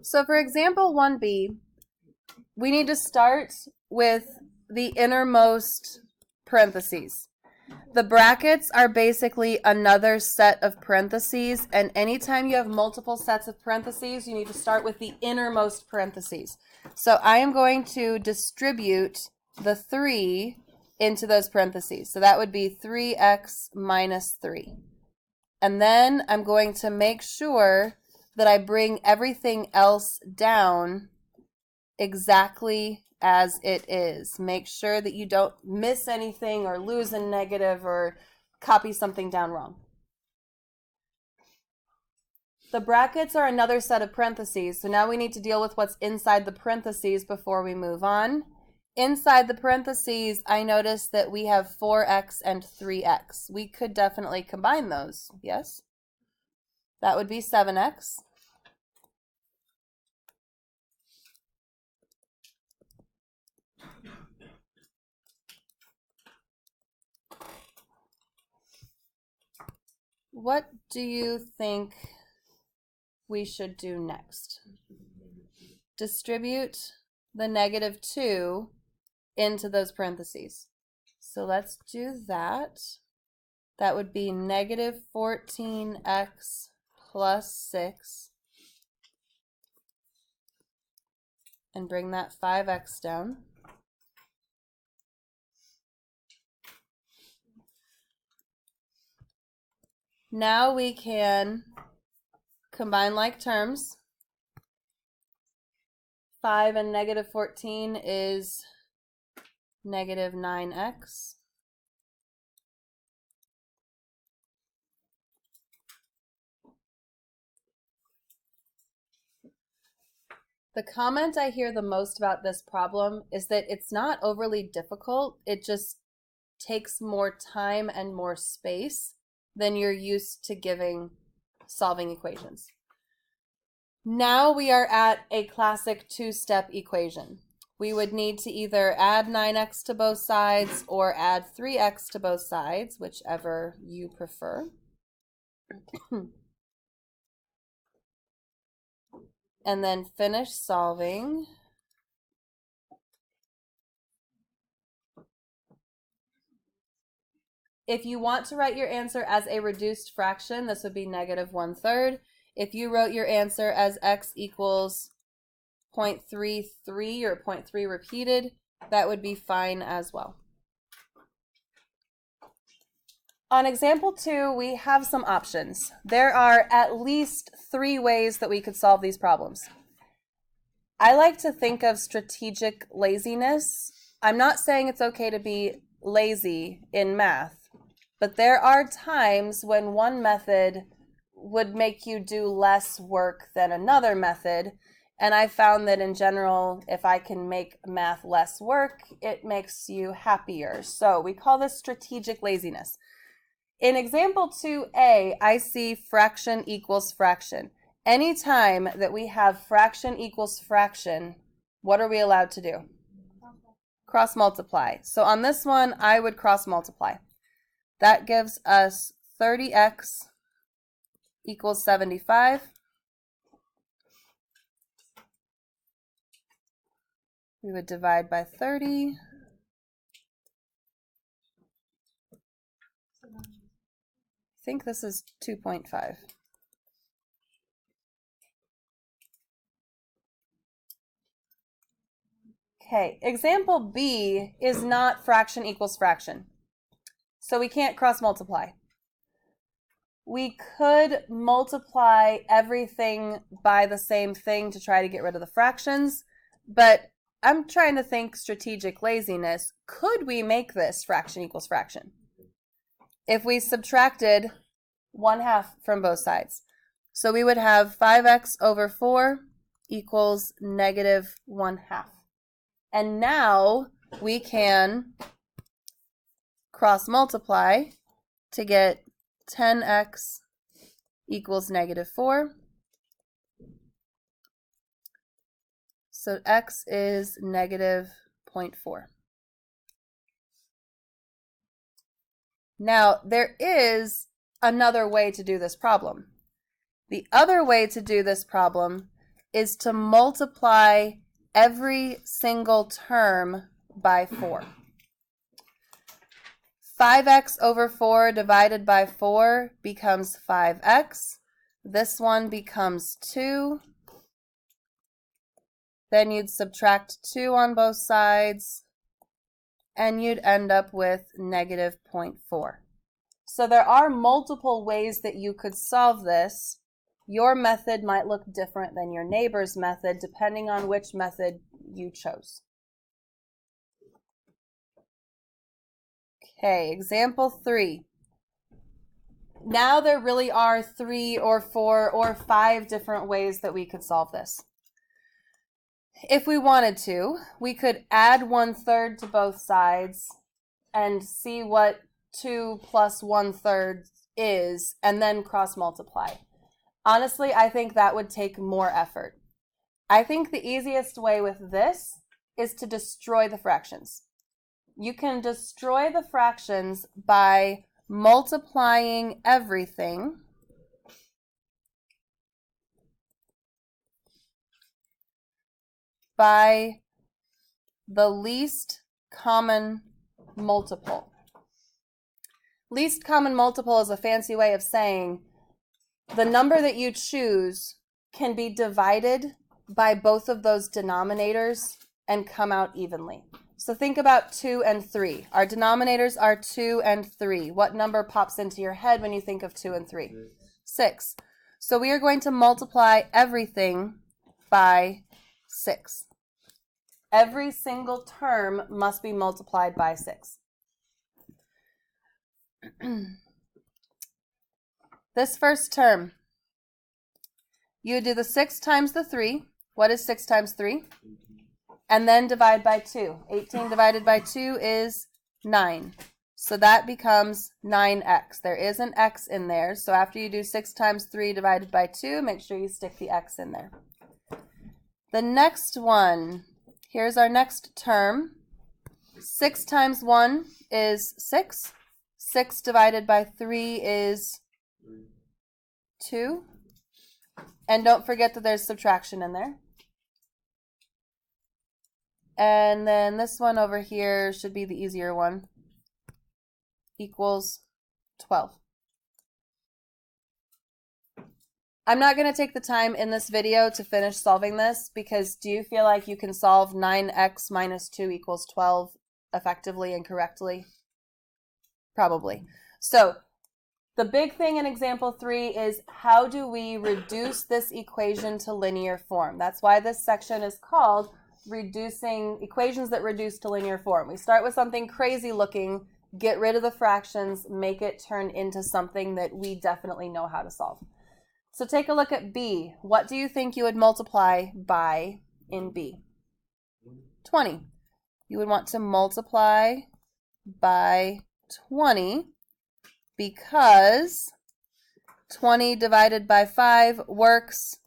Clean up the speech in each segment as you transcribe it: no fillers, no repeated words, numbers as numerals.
So for example 1b, we need to start with the innermost parentheses. The brackets are basically another set of parentheses, and anytime you have multiple sets of parentheses, you need to start with the innermost parentheses. So I am going to distribute the 3 into those parentheses. So that would be 3x minus 3. And then I'm going to make sure that I bring everything else down exactly as it is. Make sure that you don't miss anything or lose a negative or copy something down wrong. The brackets are another set of parentheses, so now we need to deal with what's inside the parentheses before we move on. Inside the parentheses, I notice that we have 4x and 3x. We could definitely combine those, yes? That would be 7x. What do you think we should do next? Distribute the negative 2 into those parentheses. So let's do that. That would be negative 14x plus 6. And bring that 5x down. Now we can combine like terms. 5 and negative 14 is negative 9x. The comment I hear the most about this problem is that it's not overly difficult. It just takes more time and more space than you're used to giving solving equations. Now we are at a classic two-step equation. We would need to either add 9x to both sides or add 3x to both sides, whichever you prefer. And then finish solving. If you want to write your answer as a reduced fraction, this would be negative 1/3. If you wrote your answer as x equals 0.33 or 0.3 repeated, that would be fine as well. On example 2, we have some options. There are at least 3 ways that we could solve these problems. I like to think of strategic laziness. I'm not saying it's okay to be lazy in math, but there are times when one method would make you do less work than another method. And I found that in general, if I can make math less work, it makes you happier. So we call this strategic laziness. In example 2a, I see fraction equals fraction. Anytime that we have fraction equals fraction, what are we allowed to do? Cross multiply. So on this one, I would cross multiply. That gives us 30x equals 75. We would divide by 30. I think this is 2.5. Okay, example B is not fraction equals fraction. So we can't cross multiply. We could multiply everything by the same thing to try to get rid of the fractions, but I'm trying to think strategic laziness. Could we make this fraction equals fraction? If we subtracted 1/2 from both sides. So we would have 5x over 4 equals negative 1/2. And now we can cross multiply to get 10x equals negative 4. So x is negative 0.4. Now, there is another way to do this problem. The other way to do this problem is to multiply every single term by 4. 5x over 4 divided by 4 becomes 5x. This one becomes 2. Then you'd subtract 2 on both sides, and you'd end up with negative 0.4. So there are multiple ways that you could solve this. Your method might look different than your neighbor's method, depending on which method you chose. Okay, example 3. Now there really are 3 or 4 or 5 different ways that we could solve this. If we wanted to, we could add 1/3 to both sides and see what 2 plus 1/3 is, and then cross multiply. Honestly, I think that would take more effort. I think the easiest way with this is to destroy the fractions. You can destroy the fractions by multiplying everything by the least common multiple. Least common multiple is a fancy way of saying the number that you choose can be divided by both of those denominators and come out evenly. So think about 2 and 3. Our denominators are 2 and 3. What number pops into your head when you think of 2 and 3? 6. So we are going to multiply everything by 6. Every single term must be multiplied by 6. This first term, you do the 6 times the 3. What is 6 times 3? And then divide by 2. 18 divided by 2 is 9. So that becomes 9x. There is an x in there. So after you do 6 times 3 divided by 2, make sure you stick the x in there. The next one, here's our next term. 6 times 1 is 6. 6 divided by 3 is 2. And don't forget that there's subtraction in there. And then this one over here should be the easier one. Equals 12. I'm not going to take the time in this video to finish solving this, because do you feel like you can solve 9x minus 2 equals 12 effectively and correctly? Probably. So the big thing in example 3 is, how do we reduce this equation to linear form? That's why this section is called reducing equations that reduce to linear form. We start with something crazy looking, get rid of the fractions, make it turn into something that we definitely know how to solve. So take a look at B. What do you think you would multiply by in B? 20. You would want to multiply by 20 because 20 divided by 5 works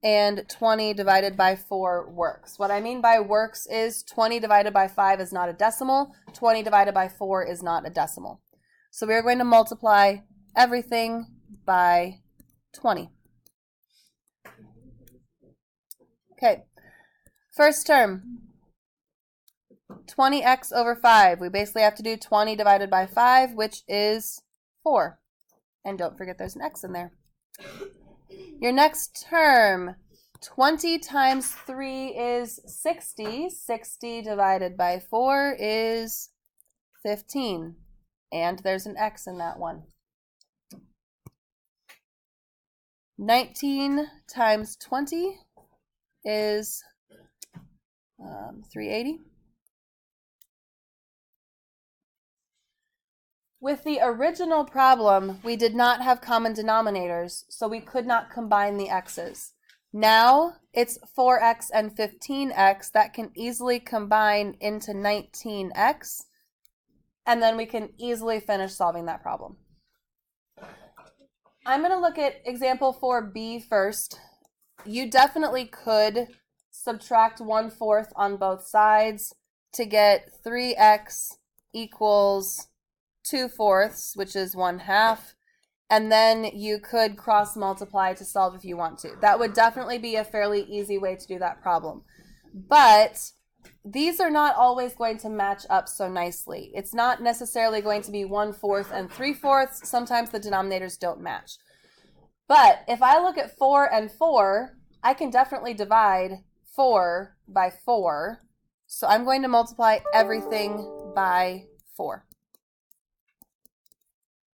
and 20 divided by 4 works. What I mean by works is 20 divided by 5 is not a decimal, 20 divided by 4 is not a decimal. So we are going to multiply everything by 20. Okay, first term, 20x over 5. We basically have to do 20 divided by 5, which is 4. And don't forget there's an x in there. Your next term, 20 times 3 is 60. 60 divided by 4 is 15. And there's an x in that one. 19 times 20 is 380. With the original problem, we did not have common denominators, so we could not combine the x's. Now it's 4x and 15x that can easily combine into 19x, and then we can easily finish solving that problem. I'm going to look at example 4b first. You definitely could subtract 1/4 on both sides to get 3x equals 2/4, which is 1/2. and then you could cross multiply to solve if you want to. That would definitely be a fairly easy way to do that problem. But these are not always going to match up so nicely. It's not necessarily going to be 1/4 and 3/4. Sometimes the denominators don't match. But if I look at 4 and 4, I can definitely divide 4 by 4. So I'm going to multiply everything by 4.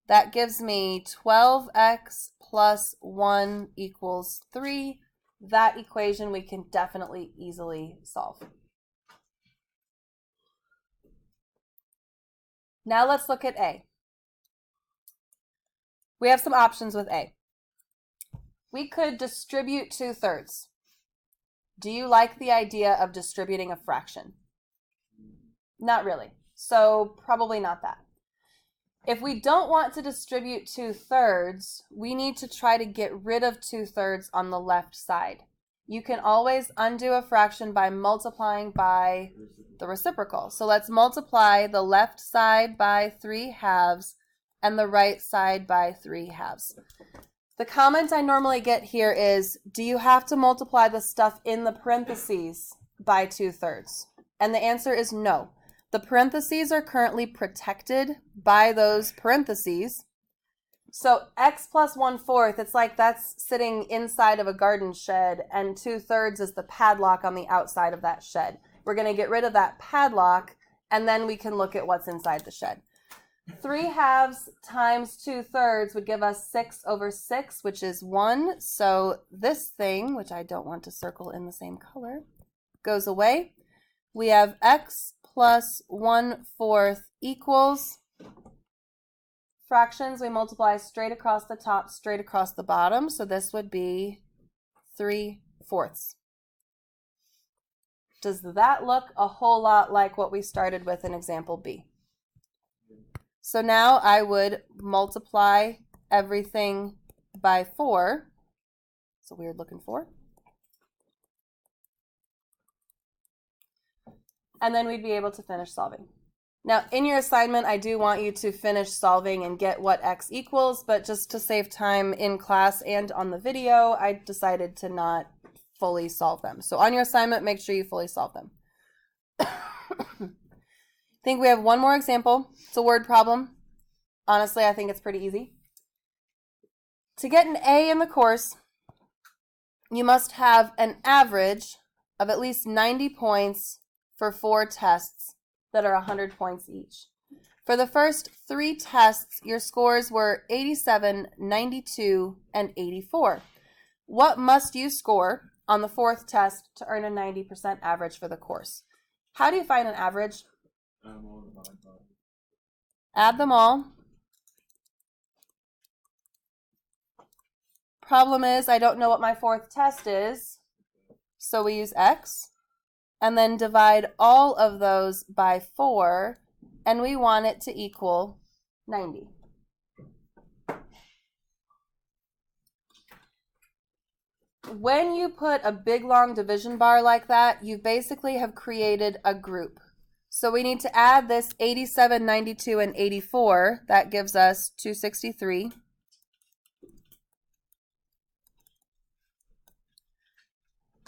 That gives me 12x plus 1 equals 3. That equation we can definitely easily solve. Now let's look at A. We have some options with A. We could distribute 2/3. Do you like the idea of distributing a fraction? Not really. So probably not that. If we don't want to distribute 2/3, we need to try to get rid of 2/3 on the left side. You can always undo a fraction by multiplying by the reciprocal. So let's multiply the left side by 3/2 and the right side by 3/2. The comment I normally get here is, do you have to multiply the stuff in the parentheses by 2/3? And the answer is no. The parentheses are currently protected by those parentheses. So x plus 1/4, it's like that's sitting inside of a garden shed, and 2/3 is the padlock on the outside of that shed. We're going to get rid of that padlock, and then we can look at what's inside the shed. 3/2 times 2/3 would give us 6/6, which is 1. So this thing, which I don't want to circle in the same color, goes away. We have x plus 1/4 equals, fractions, we multiply straight across the top, straight across the bottom. So this would be 3/4. Does that look a whole lot like what we started with in example B? So now I would multiply everything by 4. It's a weird looking 4. And then we'd be able to finish solving. Now, in your assignment, I do want you to finish solving and get what x equals, but just to save time in class and on the video, I decided to not fully solve them. So on your assignment, make sure you fully solve them. I think we have one more example. It's a word problem. Honestly, I think it's pretty easy. To get an A in the course, you must have an average of at least 90 points for 4 tests that are 100 points each. For the first 3 tests, your scores were 87, 92, and 84. What must you score on the 4th test to earn a 90% average for the course? How do you find an average? Add them all. Problem is, I don't know what my 4th test is, so we use x, and then divide all of those by 4, and we want it to equal 90. When you put a big long division bar like that, you basically have created a group. So we need to add this 87, 92, and 84. That gives us 263.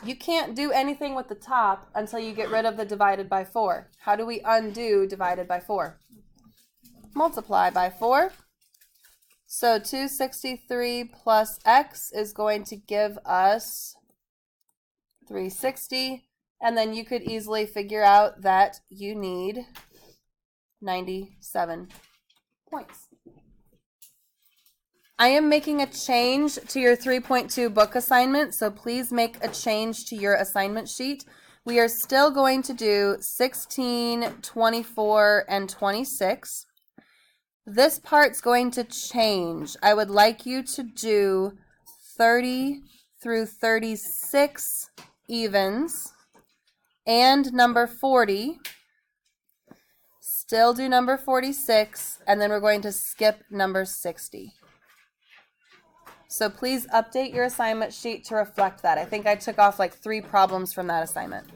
You can't do anything with the top until you get rid of the divided by 4. How do we undo divided by 4? Multiply by 4. So 263 plus x is going to give us 360. And then you could easily figure out that you need 97 points. I am making a change to your 3.2 book assignment, so please make a change to your assignment sheet. We are still going to do 16, 24, and 26. This part's going to change. I would like you to do 30 through 36 evens and number 40. Still do number 46, and then we're going to skip number 60. So please update your assignment sheet to reflect that. I think I took off like 3 problems from that assignment.